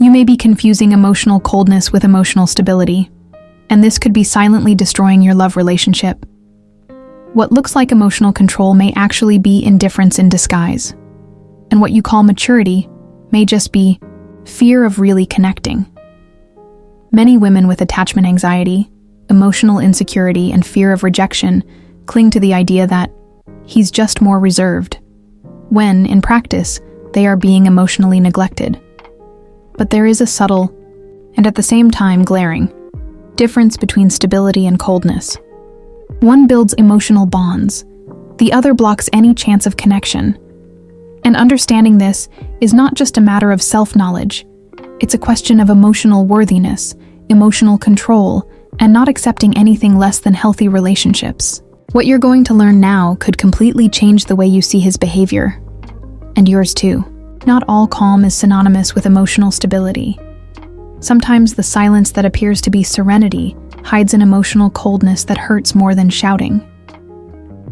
You may be confusing emotional coldness with emotional stability, and this could be silently destroying your love relationship. What looks like emotional control may actually be indifference in disguise, and what you call maturity may just be fear of really connecting. Many women with attachment anxiety, emotional insecurity, and fear of rejection cling to the idea that he's just more reserved, when, in practice, they are being emotionally neglected. But there is a subtle, and at the same time glaring, difference between stability and coldness. One builds emotional bonds, the other blocks any chance of connection. And understanding this is not just a matter of self-knowledge, it's a question of emotional worthiness, emotional control, and not accepting anything less than healthy relationships. What you're going to learn now could completely change the way you see his behavior. And yours too. Not all calm is synonymous with emotional stability. Sometimes the silence that appears to be serenity hides an emotional coldness that hurts more than shouting.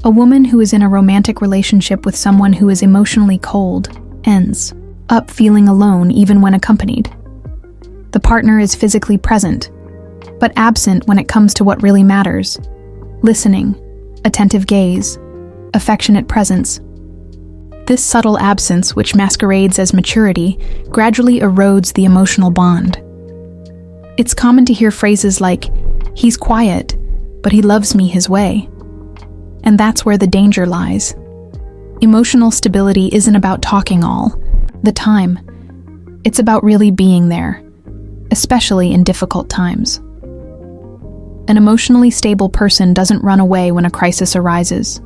A woman who is in a romantic relationship with someone who is emotionally cold ends up feeling alone even when accompanied. The partner is physically present, but absent when it comes to what really matters: listening, attentive gaze, affectionate presence. This subtle absence, which masquerades as maturity, gradually erodes the emotional bond. It's common to hear phrases like, "He's quiet, but he loves me his way." And that's where the danger lies. Emotional stability isn't about talking all the time. It's about really being there, especially in difficult times. An emotionally stable person doesn't run away when a crisis arises.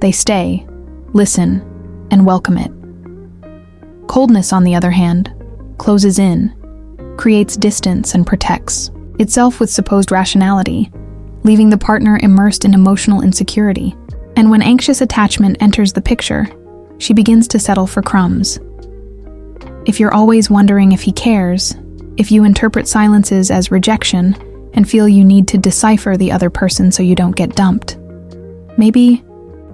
They stay, listen, and welcome it. Coldness, on the other hand, closes in, creates distance, and protects itself with supposed rationality, leaving the partner immersed in emotional insecurity. And when anxious attachment enters the picture, she begins to settle for crumbs. If you're always wondering if he cares, if you interpret silences as rejection and feel you need to decipher the other person so you don't get dumped, maybe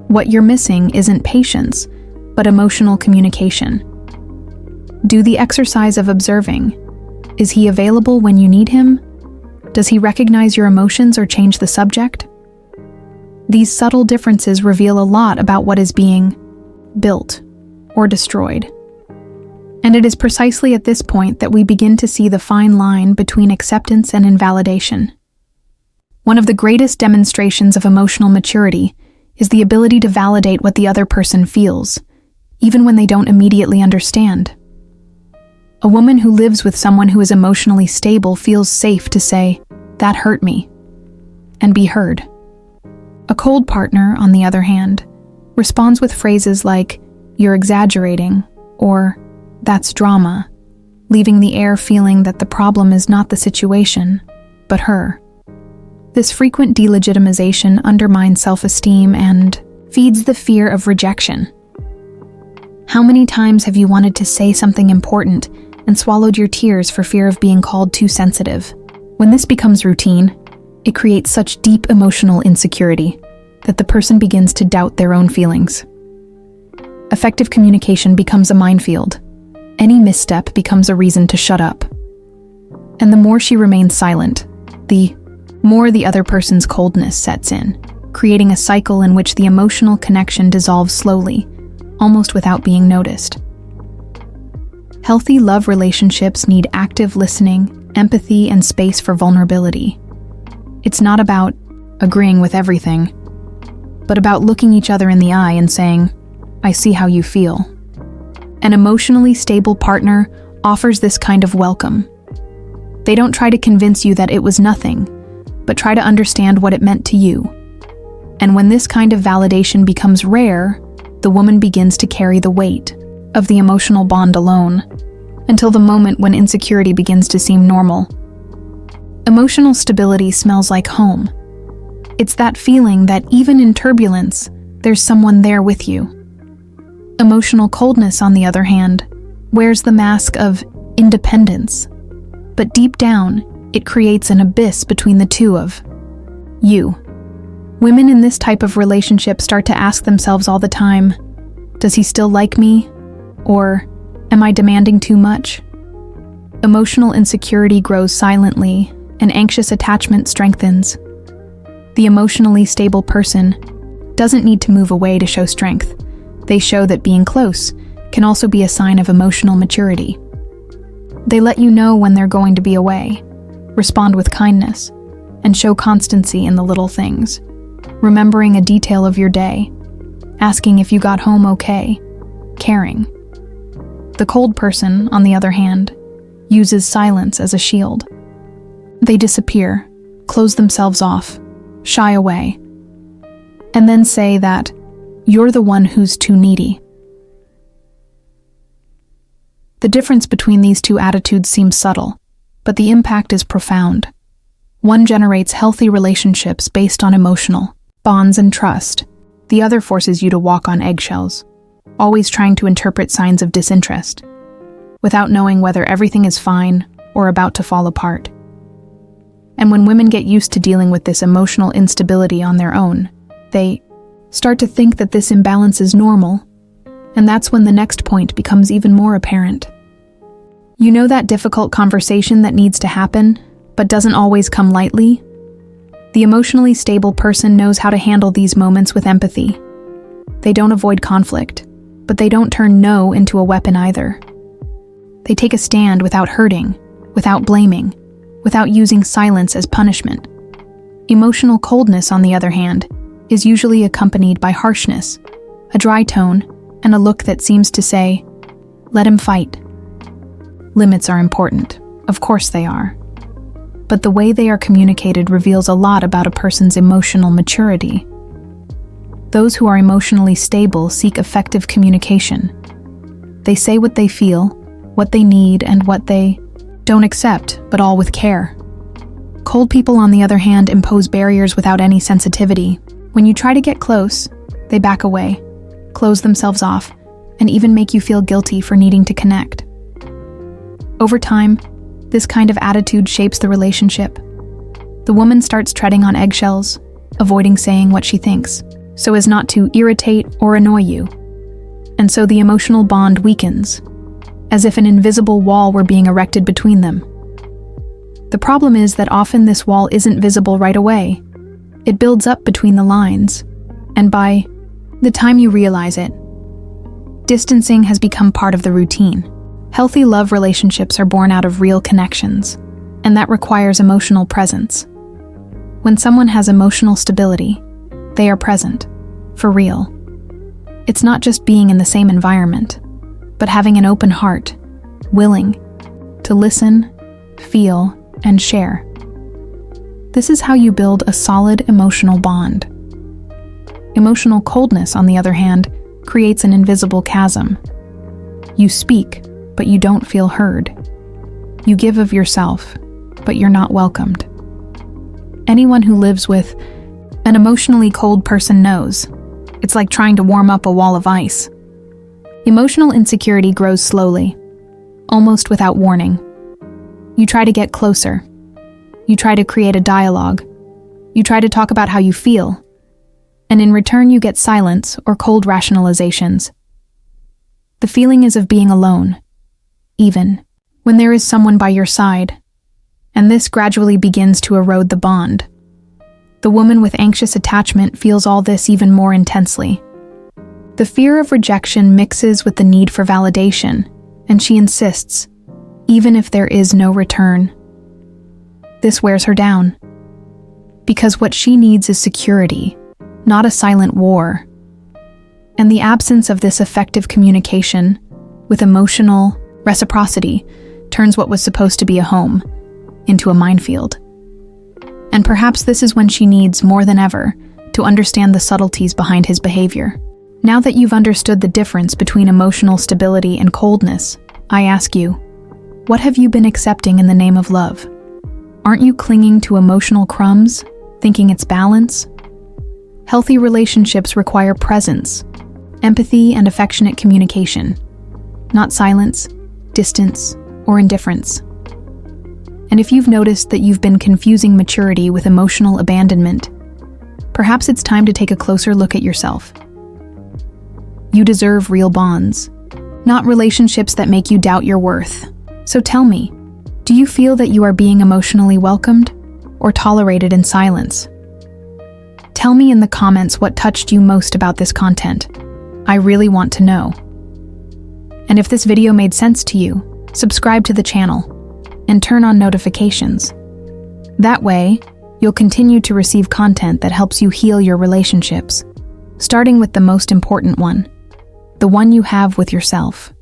what you're missing isn't patience, but emotional communication. Do the exercise of observing. Is he available when you need him? Does he recognize your emotions or change the subject? These subtle differences reveal a lot about what is being built or destroyed. And it is precisely at this point that we begin to see the fine line between acceptance and invalidation. One of the greatest demonstrations of emotional maturity is the ability to validate what the other person feels, even when they don't immediately understand. A woman who lives with someone who is emotionally stable feels safe to say, "That hurt me," and be heard. A cold partner, on the other hand, responds with phrases like, "You're exaggerating," or "That's drama," leaving the air feeling that the problem is not the situation, but her. This frequent delegitimization undermines self-esteem and feeds the fear of rejection. How many times have you wanted to say something important and swallowed your tears for fear of being called too sensitive? When this becomes routine, it creates such deep emotional insecurity that the person begins to doubt their own feelings. Effective communication becomes a minefield. Any misstep becomes a reason to shut up. And the more she remains silent, the more the other person's coldness sets in, creating a cycle in which the emotional connection dissolves slowly, almost without being noticed. Healthy love relationships need active listening, empathy, and space for vulnerability. It's not about agreeing with everything, but about looking each other in the eye and saying, "I see how you feel." An emotionally stable partner offers this kind of welcome. They don't try to convince you that it was nothing, but try to understand what it meant to you. And when this kind of validation becomes rare, the woman begins to carry the weight of the emotional bond alone, until the moment when insecurity begins to seem normal. Emotional stability smells like home. It's that feeling that even in turbulence, there's someone there with you. Emotional coldness, on the other hand, wears the mask of independence, but deep down, it creates an abyss between the two of you. Women in this type of relationship start to ask themselves all the time, does he still like me? Or am I demanding too much? Emotional insecurity grows silently, and anxious attachment strengthens. The emotionally stable person doesn't need to move away to show strength. They show that being close can also be a sign of emotional maturity. They let you know when they're going to be away, respond with kindness, and show constancy in the little things, remembering a detail of your day, asking if you got home okay, caring. The cold person, on the other hand, uses silence as a shield. They disappear, close themselves off, shy away, and then say that you're the one who's too needy. The difference between these two attitudes seems subtle, but the impact is profound. One generates healthy relationships based on emotional bonds and trust. The other forces you to walk on eggshells, always trying to interpret signs of disinterest, without knowing whether everything is fine or about to fall apart. And when women get used to dealing with this emotional instability on their own, they start to think that this imbalance is normal, and that's when the next point becomes even more apparent. You know that difficult conversation that needs to happen, but doesn't always come lightly? The emotionally stable person knows how to handle these moments with empathy. They don't avoid conflict, but they don't turn no into a weapon either. They take a stand without hurting, without blaming, without using silence as punishment. Emotional coldness, on the other hand, is usually accompanied by harshness, a dry tone, and a look that seems to say, "Let him fight." Limits are important, of course they are. But the way they are communicated reveals a lot about a person's emotional maturity. Those who are emotionally stable seek effective communication. They say what they feel, what they need, and what they don't accept, but all with care. Cold people, on the other hand, impose barriers without any sensitivity. When you try to get close, they back away, close themselves off, and even make you feel guilty for needing to connect. Over time, this kind of attitude shapes the relationship. The woman starts treading on eggshells, avoiding saying what she thinks, so as not to irritate or annoy you. And so the emotional bond weakens, as if an invisible wall were being erected between them. The problem is that often this wall isn't visible right away. It builds up between the lines, and by the time you realize it, distancing has become part of the routine. Healthy love relationships are born out of real connections, and that requires emotional presence. When someone has emotional stability, they are present, for real. It's not just being in the same environment, but having an open heart, willing to listen, feel, and share. This is how you build a solid emotional bond. Emotional coldness, on the other hand, creates an invisible chasm. You speak, but you don't feel heard. You give of yourself, but you're not welcomed. Anyone who lives with an emotionally cold person knows. It's like trying to warm up a wall of ice. Emotional insecurity grows slowly, almost without warning. You try to get closer. You try to create a dialogue. You try to talk about how you feel. And in return, you get silence or cold rationalizations. The feeling is of being alone, even when there is someone by your side, and this gradually begins to erode the bond. The woman with anxious attachment feels all this even more intensely. The fear of rejection mixes with the need for validation, and she insists, even if there is no return. This wears her down, because what she needs is security, not a silent war. And the absence of this effective communication, with emotional reciprocity, turns what was supposed to be a home into a minefield. And perhaps this is when she needs, more than ever, to understand the subtleties behind his behavior. Now that you've understood the difference between emotional stability and coldness, I ask you, what have you been accepting in the name of love? Aren't you clinging to emotional crumbs, thinking it's balance? Healthy relationships require presence, empathy, and affectionate communication, not silence, distance, or indifference. And if you've noticed that you've been confusing maturity with emotional abandonment, perhaps it's time to take a closer look at yourself. You deserve real bonds, not relationships that make you doubt your worth. So tell me, Do you feel that you are being emotionally welcomed or tolerated in silence? Tell me in the comments what touched you most about this content. I really want to know. And if this video made sense to you, subscribe to the channel and turn on notifications. That way, you'll continue to receive content that helps you heal your relationships, starting with the most important one, the one you have with yourself.